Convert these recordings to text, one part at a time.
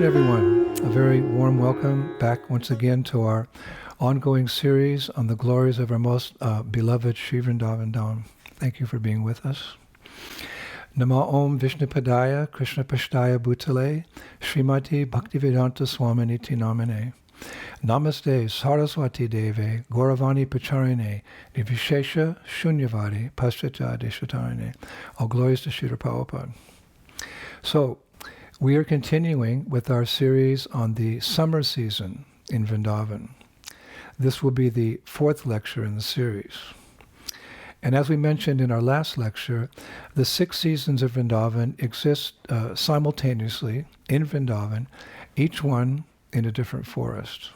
everyone. A very warm welcome back once again to our ongoing series on the glories of our most beloved Sri Vrindavan Dham. Thank you for being with us. Nama Om Vishnupadaya Krishna Pashtaya Bhutale Srimati Bhaktivedanta Swaminiti Namane Namaste Saraswati Deve Gauravani Pacharine Nivishesha Shunyavadi Paschata Deshatarine. All glories to Srila Prabhupada. So, we are continuing with our series on the summer season in Vrindavan. This will be the fourth lecture in the series. And as we mentioned in our last lecture, the 6 seasons of Vrindavan exist simultaneously in Vrindavan, each one in a different forest.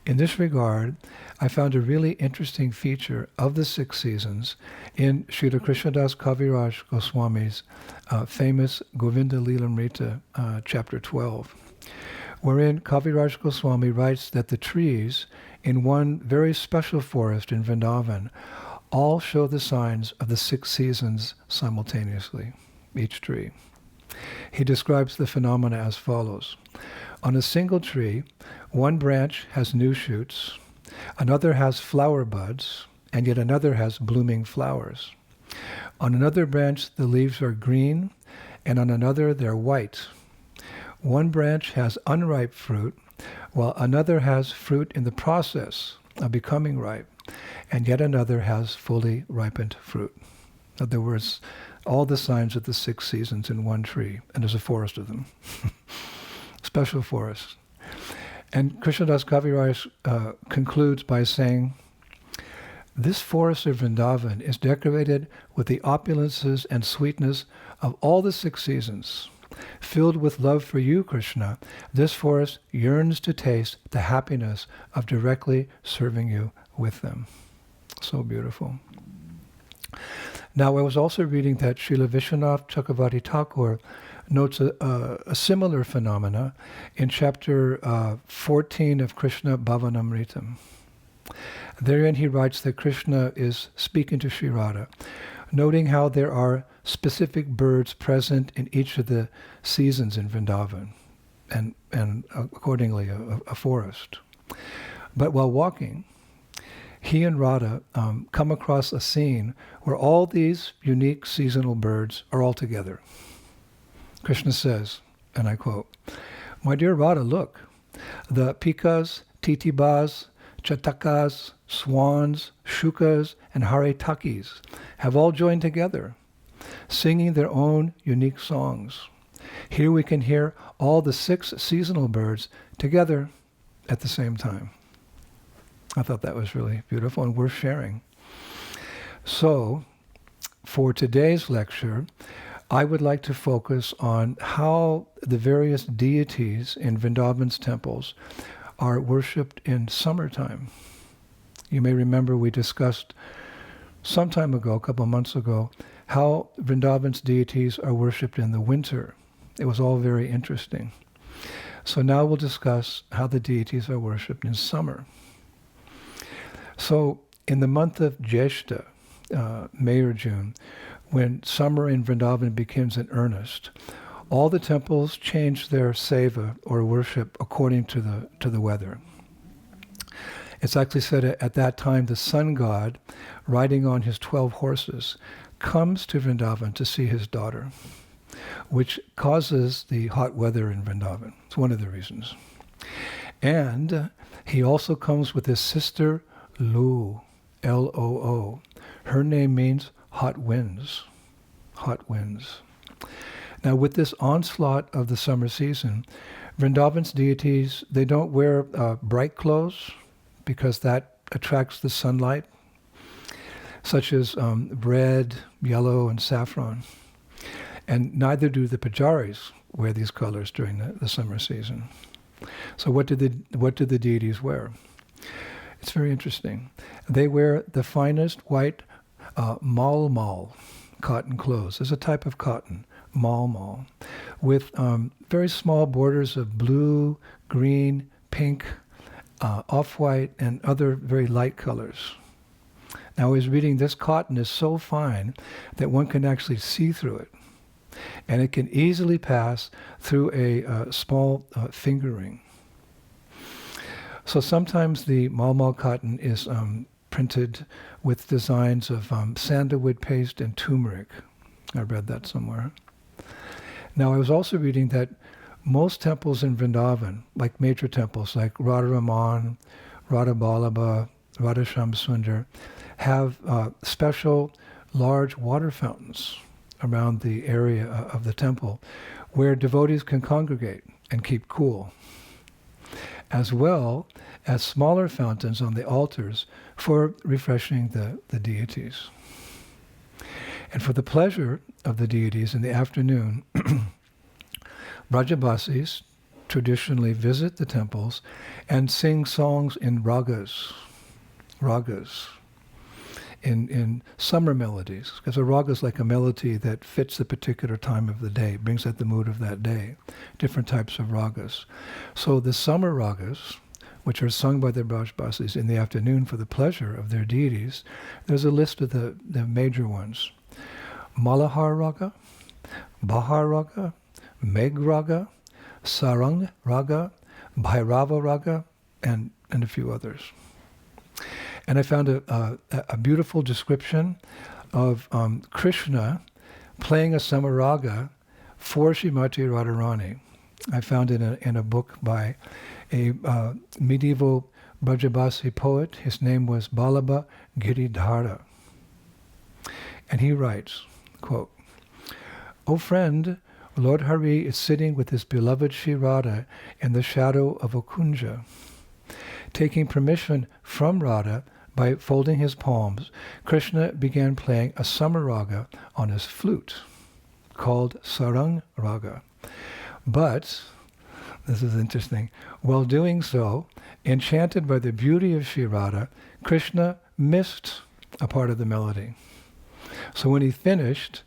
In this regard, I found a really interesting feature of the 6 seasons in Srila Krishnadas Kaviraj Goswami's famous Govinda Lilamrita, chapter 12, wherein Kaviraj Goswami writes that the trees in one very special forest in Vrindavan all show the signs of the 6 seasons simultaneously, each tree. He describes the phenomena as follows. On a single tree, one branch has new shoots, another has flower buds, and yet another has blooming flowers. On another branch, the leaves are green, and on another, they're white. One branch has unripe fruit, while another has fruit in the process of becoming ripe, and yet another has fully ripened fruit. In other words, all the signs of the 6 seasons in one tree, and there's a forest of them. Special forest. And Krishnadas Kaviraj concludes by saying, this forest of Vrindavan is decorated with the opulences and sweetness of all the 6 seasons. Filled with love for you, Krishna, this forest yearns to taste the happiness of directly serving you with them. So beautiful. Now, I was also reading that Srila Vishwanath Chakravarti Thakur notes a similar phenomena in chapter 14 of Krishna Bhavanamritam. Therein he writes that Krishna is speaking to Sri Radha, noting how there are specific birds present in each of the seasons in Vrindavan, and accordingly a forest. But while walking, he and Radha come across a scene where all these unique seasonal birds are all together. Krishna says, and I quote, "My dear Radha, look, the pikas, titibas, chatakas, swans, shukas, and haritakis have all joined together, singing their own unique songs. Here we can hear all the 6 seasonal birds together at the same time." I thought that was really beautiful and worth sharing. So, for today's lecture, I would like to focus on how the various deities in Vrindavan's temples are worshipped in summertime. You may remember we discussed some time ago, a couple of months ago, how Vrindavan's deities are worshipped in the winter. It was all very interesting. So now we'll discuss how the deities are worshipped in summer. So in the month of Jeshta, May or June, when summer in Vrindavan begins in earnest, all the temples change their seva or worship according to the weather. It's actually said at that time the sun god, riding on his 12 horses, comes to Vrindavan to see his daughter, which causes the hot weather in Vrindavan. It's one of the reasons. And he also comes with his sister Loo, L-O-O. Her name means hot winds. Hot winds. Now, with this onslaught of the summer season, Vrindavan's deities, they don't wear bright clothes because that attracts the sunlight, such as red, yellow, and saffron. And neither do the pujaris wear these colors during the summer season. So what do the deities wear? It's very interesting. They wear the finest white mal cotton clothes. There's a type of cotton, mal, with very small borders of blue, green, pink, off-white, and other very light colors. Now I was reading, this cotton is so fine that one can actually see through it. and it can easily pass through a small finger ring. So sometimes the malmal cotton is printed with designs of sandalwood paste and turmeric. I read that somewhere. Now I was also reading that most temples in Vrindavan, like major temples like Radharaman, Radhaballabha, Radhashyamsundar, have special large water fountains around the area of the temple where devotees can congregate and keep cool, as well as smaller fountains on the altars for refreshing the deities. And for the pleasure of the deities in the afternoon, Brajabasis traditionally visit the temples and sing songs in ragas, in summer melodies, because a raga is like a melody that fits the particular time of the day, brings out the mood of that day, different types of ragas. So the summer ragas, which are sung by the Brajabasis in the afternoon for the pleasure of their deities, there's a list of the major ones. Malahar Raga, Bahar Raga, Megh Raga, Sarang Raga, Bhairava Raga, and a few others. And I found a beautiful description of Krishna playing a summer raga for Srimati Radharani. I found it in a book by a medieval Brajabasi poet. His name was Balaba Giridhara. And he writes, quote, "O friend, Lord Hari is sitting with his beloved Shri Radha in the shadow of a kunja. Taking permission from Radha by folding his palms, Krishna began playing a summer raga on his flute, called Sarang Raga. But, this is interesting, while doing so, enchanted by the beauty of Shri Radha, Krishna missed a part of the melody. So when he finished,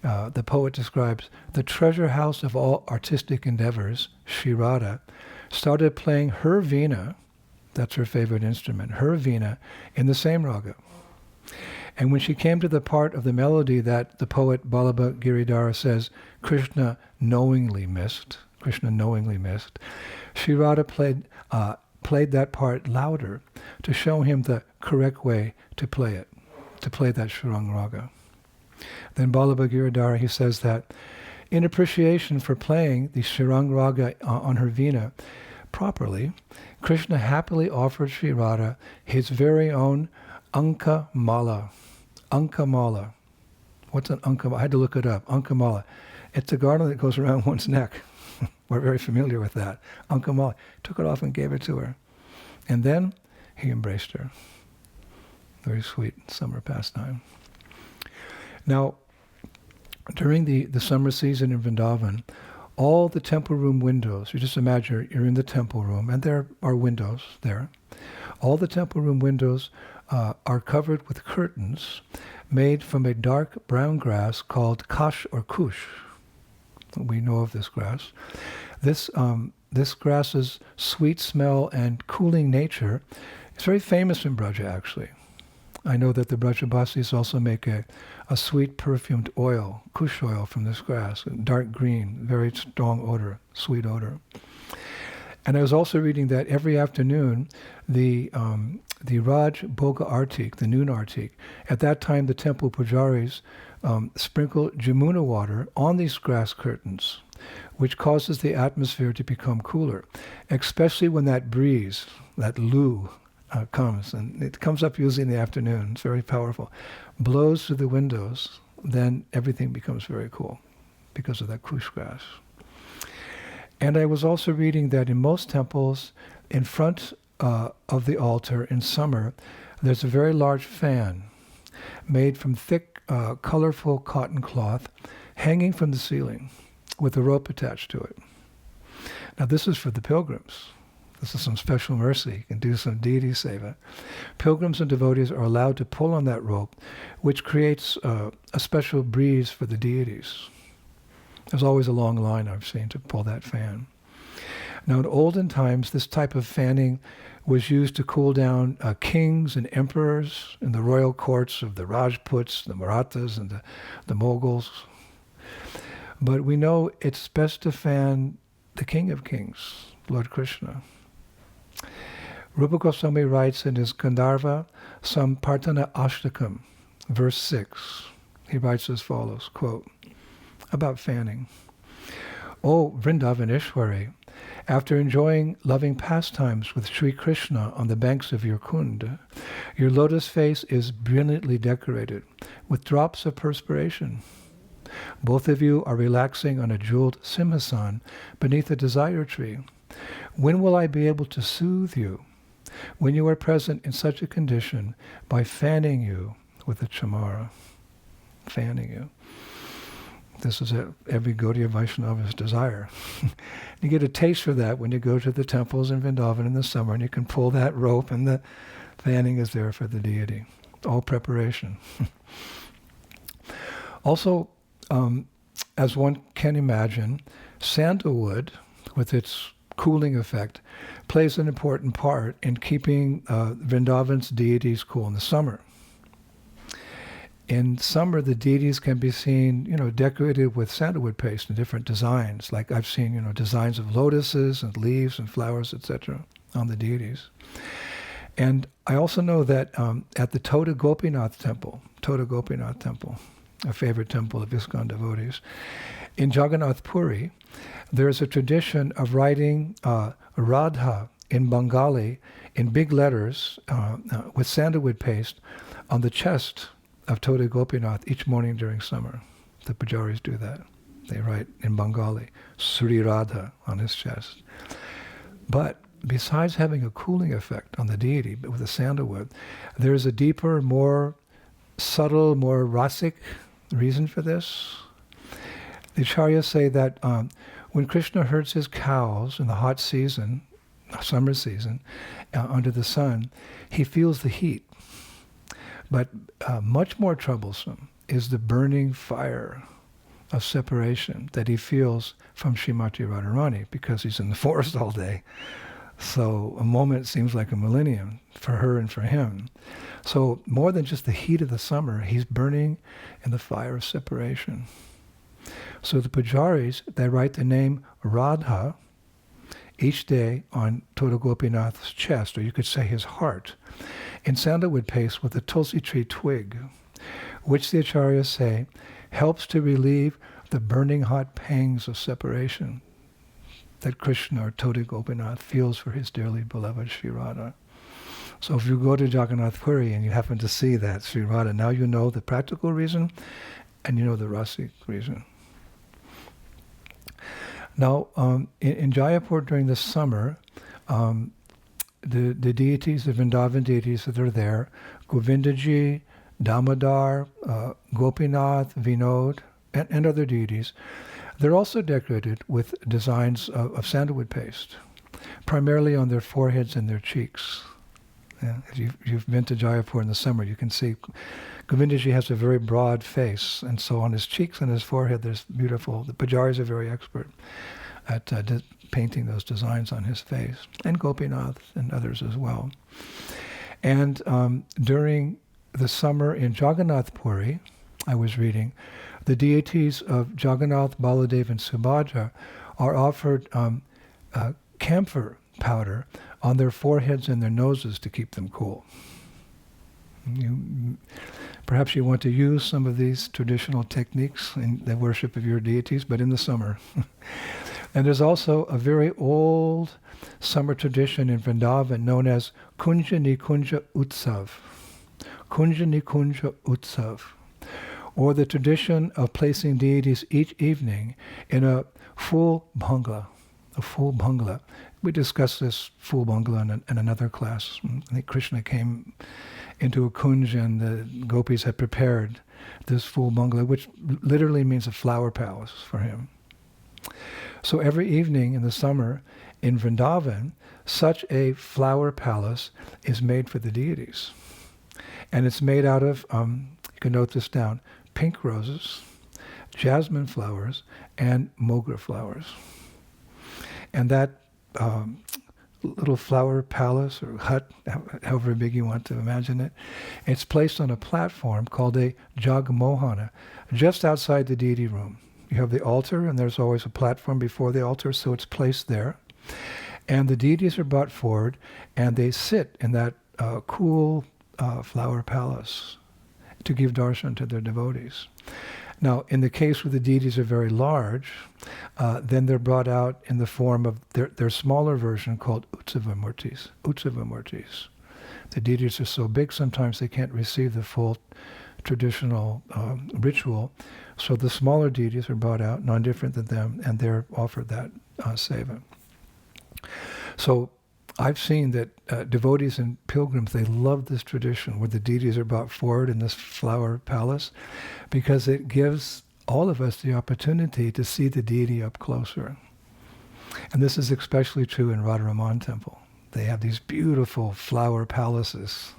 the poet describes, the treasure house of all artistic endeavors, Shri Radha, started playing her veena, that's her favorite instrument, her veena, in the same raga. And when she came to the part of the melody that the poet Balaba Giridhara says Krishna knowingly missed, Shri Radha played that part louder to show him the correct way to play it, to play that Shurang Raga. Then Balaba Giridhara, he says that in appreciation for playing the Shurang Raga on her veena properly, Krishna happily offered Shri Radha his very own Anka Mala. Anka Mala. What's an Anka Mala? I had to look it up. Anka Mala. It's a garland that goes around one's neck. We're very familiar with that. Anka Mala. Took it off and gave it to her. And then he embraced her. Very sweet summer pastime. Now, during the summer season in Vrindavan, all the temple room windows, you just imagine you're in the temple room, and there are windows there. All the temple room windows are covered with curtains made from a dark brown grass called kash or kush. We know of this grass. This grass's sweet smell and cooling nature is very famous in Braja, actually. I know that the Brajabasis also make a sweet perfumed oil, kush oil from this grass, dark green, very strong odor, sweet odor. And I was also reading that every afternoon, the Raj Bhoga Artik, the noon Artik, at that time the temple pujaris sprinkle Jamuna water on these grass curtains, which causes the atmosphere to become cooler, especially when that breeze, that lu, comes, and it comes up usually in the afternoon. It's very powerful. Blows through the windows, then everything becomes very cool because of that kush grass. And I was also reading that in most temples, in front of the altar in summer, there's a very large fan made from thick, colorful cotton cloth hanging from the ceiling with a rope attached to it. Now this is for the pilgrims. This is some special mercy. You can do some deity seva. Pilgrims and devotees are allowed to pull on that rope, which creates a special breeze for the deities. There's always a long line I've seen to pull that fan. Now in olden times, this type of fanning was used to cool down kings and emperors in the royal courts of the Rajputs, the Marathas, and the Mughals. But we know it's best to fan the King of Kings, Lord Krishna. Rupa Goswami writes in his Gandharva Sampartana Ashtakam, verse 6. He writes as follows, quote, about fanning. O Vrindavaneshwari, after enjoying loving pastimes with Sri Krishna on the banks of your Kund, your lotus face is brilliantly decorated with drops of perspiration. Both of you are relaxing on a jeweled simhasan beneath a desire tree. When will I be able to soothe you when you are present in such a condition by fanning you with a chamara? Fanning you. This is every Gaudiya Vaishnava's desire. You get a taste for that when you go to the temples in Vrindavan in the summer, and you can pull that rope, and the fanning is there for the deity. All preparation. Also, as one can imagine, sandalwood, with its cooling effect, plays an important part in keeping Vrindavan's deities cool in the summer. In summer, the deities can be seen, decorated with sandalwood paste in different designs. Like I've seen, designs of lotuses and leaves and flowers, etc., on the deities. And I also know that at the Toda Gopinath temple, a favorite temple of ISKCON devotees, in Jagannath Puri, there's a tradition of writing Radha in Bengali in big letters with sandalwood paste on the chest of Toda Gopinath each morning during summer. The pujaris do that. They write in Bengali, Sri Radha on his chest. But besides having a cooling effect on the deity with the sandalwood, there's a deeper, more subtle, more rasic reason for this. The acharyas say that when Krishna herds his cows in the hot season, summer season, under the sun, he feels the heat. But much more troublesome is the burning fire of separation that he feels from Srimati Radharani, because he's in the forest all day. So a moment seems like a millennium for her and for him. So more than just the heat of the summer, he's burning in the fire of separation. So the pujaris, they write the name Radha each day on Toda Gopinath's chest, or you could say his heart, in sandalwood paste with a tulsi tree twig, which the acharyas say helps to relieve the burning hot pangs of separation that Krishna or Toda Gopinath feels for his dearly beloved Sri Radha. So if you go to Jagannath Puri and you happen to see that Sri Radha, now you know the practical reason and you know the rasic reason. Now, in Jaipur during the summer, the deities, the Vrindavan deities that are there, Govindaji, Damodar, Gopinath, Vinod, and other deities, they're also decorated with designs of sandalwood paste, primarily on their foreheads and their cheeks. Yeah, if you've been to Jaipur in the summer, you can see Govindaji has a very broad face, and so on his cheeks and his forehead, there's beautiful. The pujaris are very expert at painting those designs on his face, and Gopinath and others as well. And during the summer in Jagannath Puri, I was reading, the deities of Jagannath, Baladev, and Subhadra are offered camphor powder on their foreheads and their noses to keep them cool. Perhaps you want to use some of these traditional techniques in the worship of your deities, but in the summer. And there's also a very old summer tradition in Vrindavan known as Kunja Nikunja Utsav. Kunja Nikunja Utsav. Or the tradition of placing deities each evening in a full bangla. A full bangla. We discussed this full bangla in another class. I think Krishna came into a kunj and the gopis had prepared this full bangla, which literally means a flower palace for him. So every evening in the summer in Vrindavan, such a flower palace is made for the deities. And it's made out of, you can note this down, pink roses, jasmine flowers, and mogra flowers. And that little flower palace or hut, however big you want to imagine it, it's placed on a platform called a Jagmohana, just outside the deity room. You have the altar, and there's always a platform before the altar, so it's placed there. And the deities are brought forward, and they sit in that cool flower palace to give darshan to their devotees. Now, in the case where the deities are very large, then they're brought out in the form of their smaller version called Utsavamurtis. Utsavamurtis. The deities are so big, sometimes they can't receive the full traditional ritual. So the smaller deities are brought out, non-different than them, and they're offered that seva. So I've seen that devotees and pilgrims, they love this tradition where the deities are brought forward in this flower palace, because it gives all of us the opportunity to see the deity up closer. And this is especially true in Radharaman Temple. They have these beautiful flower palaces.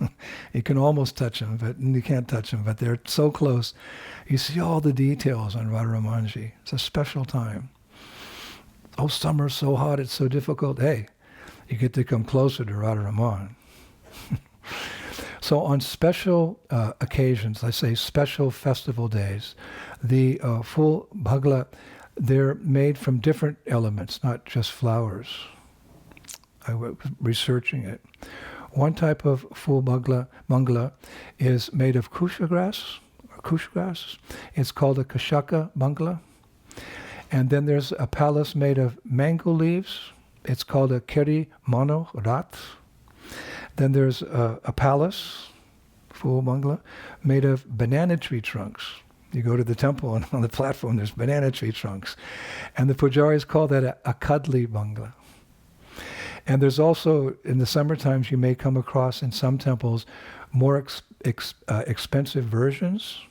You can almost touch them, but you can't touch them, but they're so close. You see all the details on Radharamanji. It's a special time. Oh, summer's so hot, it's so difficult. Hey, you get to come closer to Radharaman. So on special occasions, I say special festival days, the full bhagla, they're made from different elements, not just flowers. I was researching it. One type of full mangala is made of kusha grass. It's called a kashaka mangala. And then there's a palace made of mango leaves. It's called a keri mano rat. Then there's a palace, full mangala, made of banana tree trunks. You go to the temple and on the platform there's banana tree trunks. And the pujaris call that a kadli mangala. And there's also, in the summer times, you may come across in some temples more expensive versions,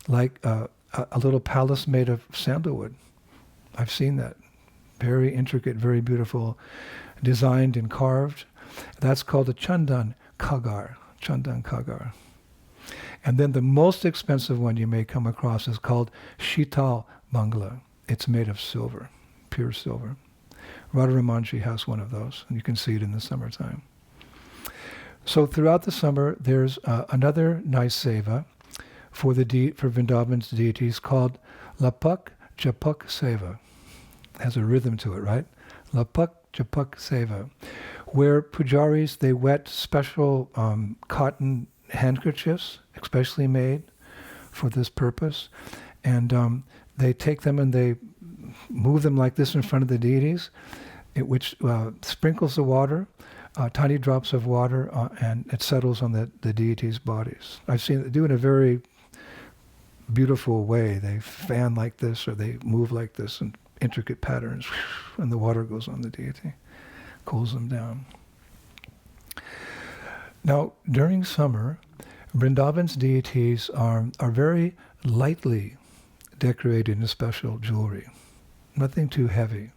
like a little palace made of sandalwood. I've seen that. Very intricate, very beautiful, designed and carved. That's called a chandan kagar. Chandan kagar. And then the most expensive one you may come across is called shital mangala. It's made of silver, pure silver. Radharamanji has one of those, and you can see it in the summertime. So throughout the summer, there's another nice seva for Vrindavan's deities called Lapak Japak Seva. It has a rhythm to it, right? Lapak Japak Seva, where pujaris, they wet special cotton handkerchiefs, especially made for this purpose, and they take them and they move them like this in front of the deities, which sprinkles the water, tiny drops of water, and it settles on the deities' bodies. I've seen it do it in a very beautiful way. They fan like this, or they move like this in intricate patterns, and the water goes on the deity, cools them down. Now, during summer, Vrindavan's deities are very lightly decorated in special jewelry. Nothing too heavy.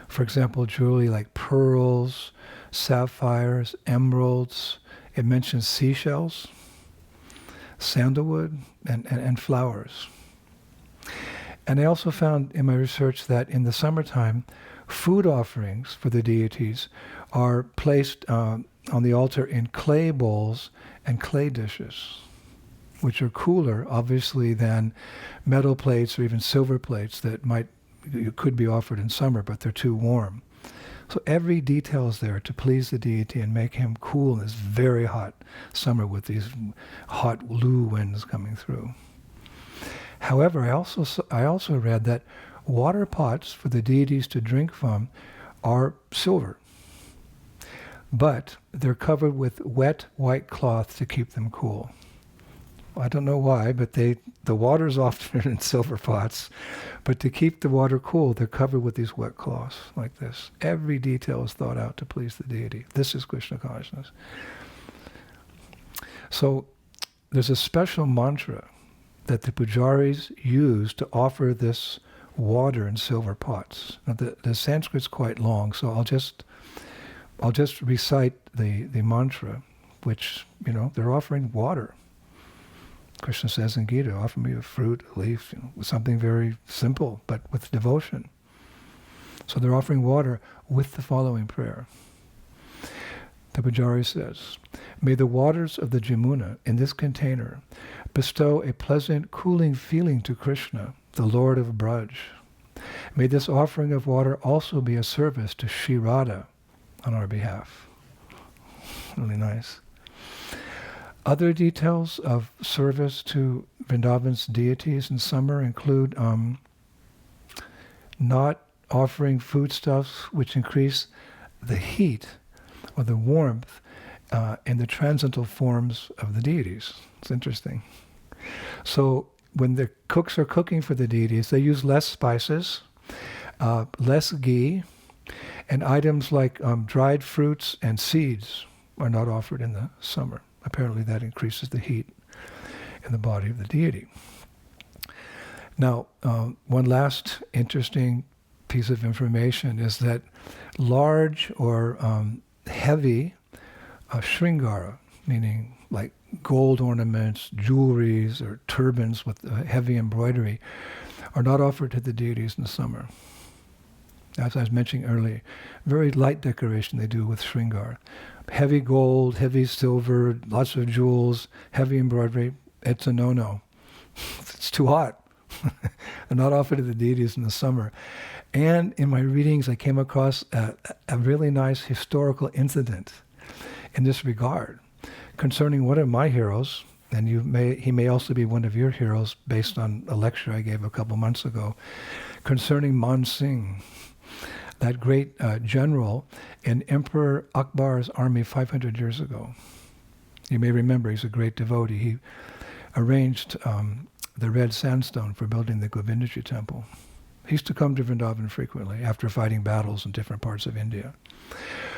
For example, jewelry like pearls, sapphires, emeralds. It mentions seashells, sandalwood, and flowers. And I also found in my research that in the summertime, food offerings for the deities are placed on the altar in clay bowls and clay dishes, which are cooler, obviously, than metal plates or even silver plates that could be offered in summer, but they're too warm. So every detail is there to please the deity and make him cool in this very hot summer with these hot loo winds coming through. However, I also read that water pots for the deities to drink from are silver, but they're covered with wet white cloth to keep them cool. I don't know why, but the water's often in silver pots, but to keep the water cool, they're covered with these wet cloths like this. Every detail is thought out to please the deity. This is Krishna consciousness. So there's a special mantra that the pujaris use to offer this water in silver pots. Now the Sanskrit's quite long, so I'll just recite the mantra, which, they're offering water. Krishna says in Gita, offer me a fruit, a leaf, something very simple, but with devotion. So they're offering water with the following prayer. The Pujari says, may the waters of the Jamuna in this container bestow a pleasant, cooling feeling to Krishna the Lord of Braj. May this offering of water also be a service to Shri Radha on our behalf. Really nice. Other details of service to Vrindavan's deities in summer include not offering foodstuffs which increase the heat or the warmth in the transcendental forms of the deities. It's interesting. So when the cooks are cooking for the deities, they use less spices, less ghee, and items like dried fruits and seeds are not offered in the summer. Apparently that increases the heat in the body of the deity. Now, one last interesting piece of information is that large or heavy shringara, meaning like gold ornaments, jewelries, or turbans with heavy embroidery, are not offered to the deities in the summer. As I was mentioning earlier, very light decoration they do with shringara. Heavy gold, heavy silver, lots of jewels, heavy embroidery, it's a no-no. It's too hot. They're not offered to the deities in the summer. And in my readings, I came across a really nice historical incident in this regard concerning one of my heroes, and he may also be one of your heroes based on a lecture I gave a couple months ago, concerning Man Singh, that great general in Emperor Akbar's army 500 years ago. You may remember he's a great devotee. He arranged the red sandstone for building the Govindaji temple. He used to come to Vrindavan frequently after fighting battles in different parts of India.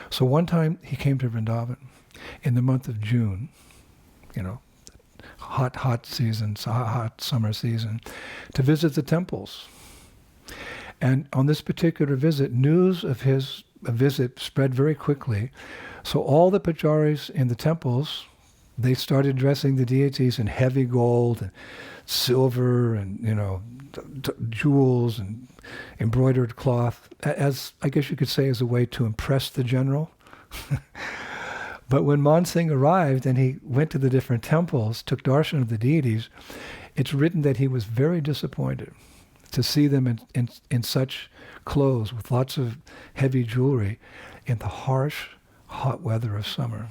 So one time he came to Vrindavan in the month of June, hot season, hot summer season, to visit the temples. And on this particular visit, news of his visit spread very quickly. So all the pujaris in the temples, they started dressing the deities in heavy gold and silver and, jewels and embroidered cloth, as I guess you could say as a way to impress the general. But when Man Singh arrived and he went to the different temples, took darshan of the deities, it's written that he was very disappointed to see them in such clothes with lots of heavy jewelry in the harsh, hot weather of summer.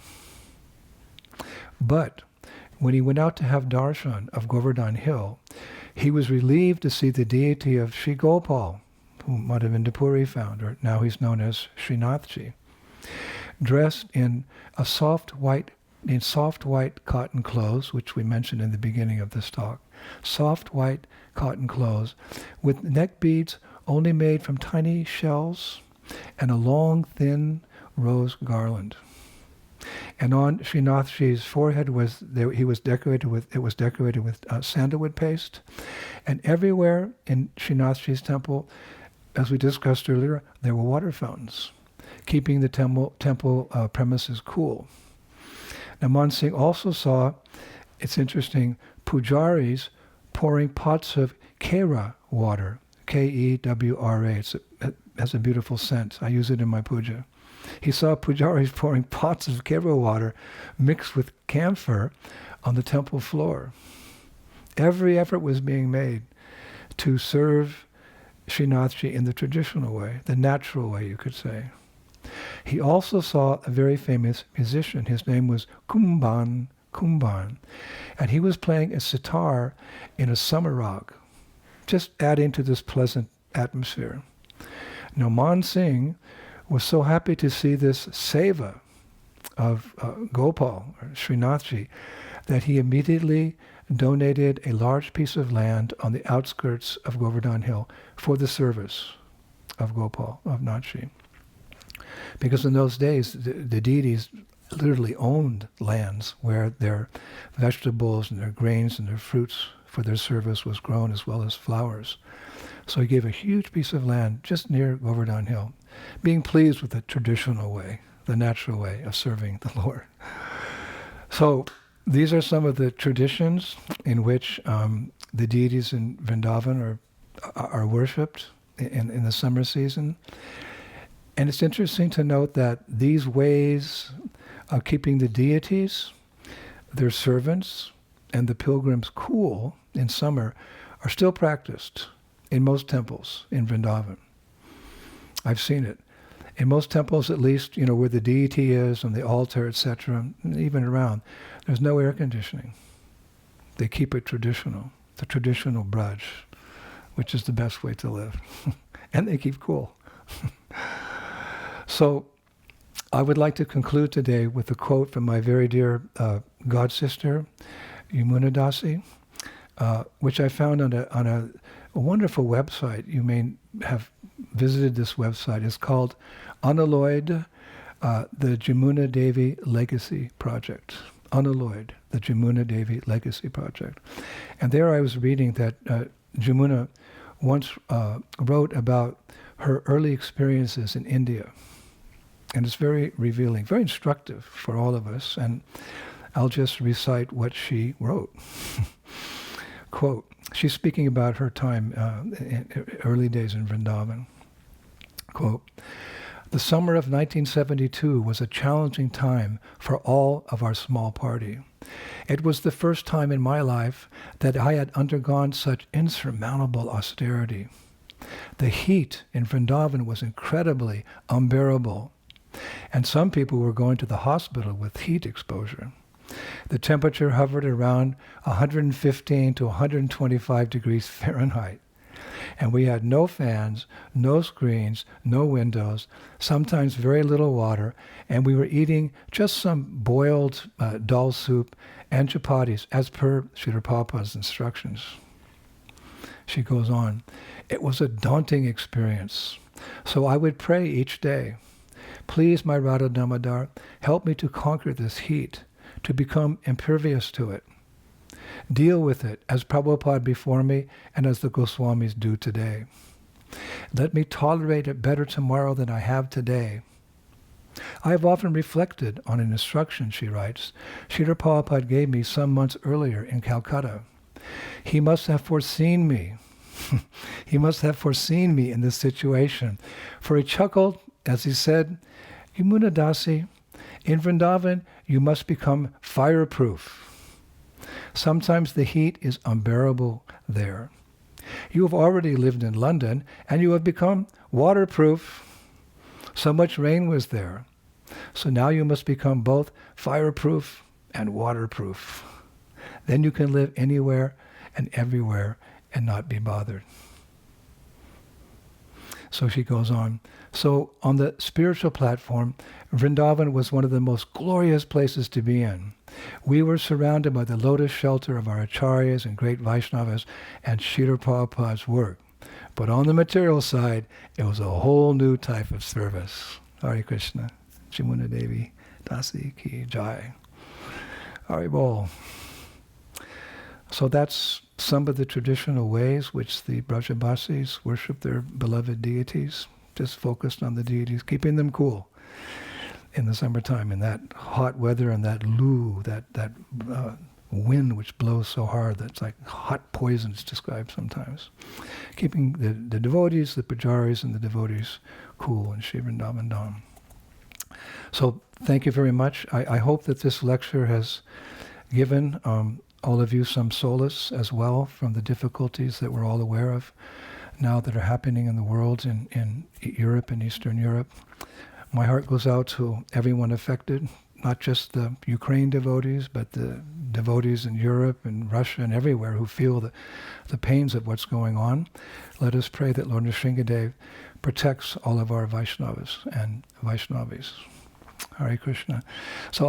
But when he went out to have darshan of Govardhan Hill, he was relieved to see the deity of Sri Gopal, whom Madhavendra Puri found, or now he's known as Srinathji, dressed in soft white cotton clothes, which we mentioned in the beginning of this talk. Soft white cotton clothes with neck beads only made from tiny shells and a long, thin rose garland. And on Srinathji's forehead was decorated with sandalwood paste. And everywhere in Srinathji's temple, as we discussed earlier, there were water fountains, keeping the temple premises cool. Now Man Singh also saw, it's interesting, pujaris pouring pots of Kera water, K-E-W-R-A. It has a beautiful scent. I use it in my puja. He saw pujaris pouring pots of Kera water mixed with camphor on the temple floor. Every effort was being made to serve Srinathji in the traditional way, the natural way, you could say. He also saw a very famous musician. His name was Kumban, and he was playing a sitar in a summer rag, just adding to this pleasant atmosphere. Now Man Singh was so happy to see this seva of Gopal, or Srinathji, that he immediately donated a large piece of land on the outskirts of Govardhan Hill for the service of Gopal, of Nathji. Because in those days, the deities literally owned lands where their vegetables and their grains and their fruits for their service was grown, as well as flowers. So he gave a huge piece of land just near Govardhan Hill, being pleased with the traditional way, the natural way of serving the Lord. So these are some of the traditions in which the deities in Vrindavan are worshipped in the summer season. And it's interesting to note that these ways of keeping the deities, their servants, and the pilgrims cool in summer are still practiced in most temples in Vrindavan. I've seen it. In most temples, at least, where the deity is and the altar, etc., even around, there's no air conditioning. They keep it traditional, the traditional Braj, which is the best way to live. And they keep cool. So I would like to conclude today with a quote from my very dear god sister, Yamuna Dasi, which I found on a wonderful website. You may have visited this website. It's called Unalloyed, the Jamuna Devi Legacy Project. Unalloyed, the Jamuna Devi Legacy Project. And there I was reading that Jamuna once wrote about her early experiences in India. And it's very revealing, very instructive for all of us. And I'll just recite what she wrote. Quote, she's speaking about her time in early days in Vrindavan. Quote, the summer of 1972 was a challenging time for all of our small party. It was the first time in my life that I had undergone such insurmountable austerity. The heat in Vrindavan was incredibly unbearable, and some people were going to the hospital with heat exposure. The temperature hovered around 115 to 125 degrees Fahrenheit. And we had no fans, no screens, no windows, sometimes very little water, and we were eating just some boiled dal soup and chapatis as per Srila Prabhupada's instructions. She goes on, it was a daunting experience. So I would pray each day, please, my Radha Damodar, help me to conquer this heat, to become impervious to it. Deal with it as Prabhupada before me and as the Goswamis do today. Let me tolerate it better tomorrow than I have today. I have often reflected on an instruction, she writes, Srila Prabhupada gave me some months earlier in Calcutta. He must have foreseen me. He must have foreseen me in this situation. For he chuckled as he said, Yamuna Dasi, in Vrindavan you must become fireproof. Sometimes the heat is unbearable there. You have already lived in London and you have become waterproof. So much rain was there. So now you must become both fireproof and waterproof. Then you can live anywhere and everywhere and not be bothered. So she goes on. So on the spiritual platform, Vrindavan was one of the most glorious places to be in. We were surrounded by the lotus shelter of our acharyas and great Vaishnavas and Srila Prabhupada's work. But on the material side, it was a whole new type of service. Hare Krishna. Jamuna Devi Dasi Ki Jai. Hare Bol. So that's some of the traditional ways which the Brajabasis worship their beloved deities. Just focused on the deities, keeping them cool in the summertime, in that hot weather and that loo, that wind which blows so hard that's like hot poison, it's described sometimes. Keeping the devotees, the pujaris, and the devotees cool in Sri Vrindavan Dham. So thank you very much. I hope that this lecture has given all of you some solace as well from the difficulties that we're all aware of now that are happening in the world in Europe and Eastern Europe. My heart goes out to everyone affected, not just the Ukraine devotees, but the devotees in Europe and Russia and everywhere who feel the pains of what's going on. Let us pray that Lord Nrsingadev protects all of our Vaishnavas and Vaishnavis. Hare Krishna. So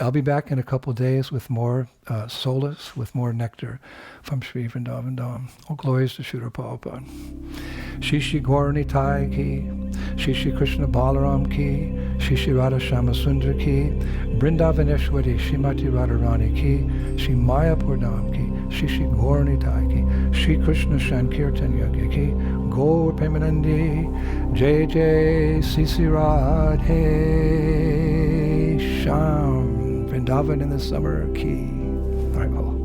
I'll be back in a couple days with more solace, with more nectar from Sri Vrindavan Dham. All glories to Srila Prabhupada. Shri Shri Gaura Nitai ki, Shri Shri Krishna Balaram ki, Shri Shri Radha Shama Sundar ki, Vrindavaneshwari Shrimati Radharani ki, Shri Mayapur Dham ki, Shri Shri Gaura Nitai ki, Shri Krishna Shankirtan Yagya ki, Gaur Premanandi, Jai Jai Sisi Radhe Sham. Vrindavan in the summer key. All right, well.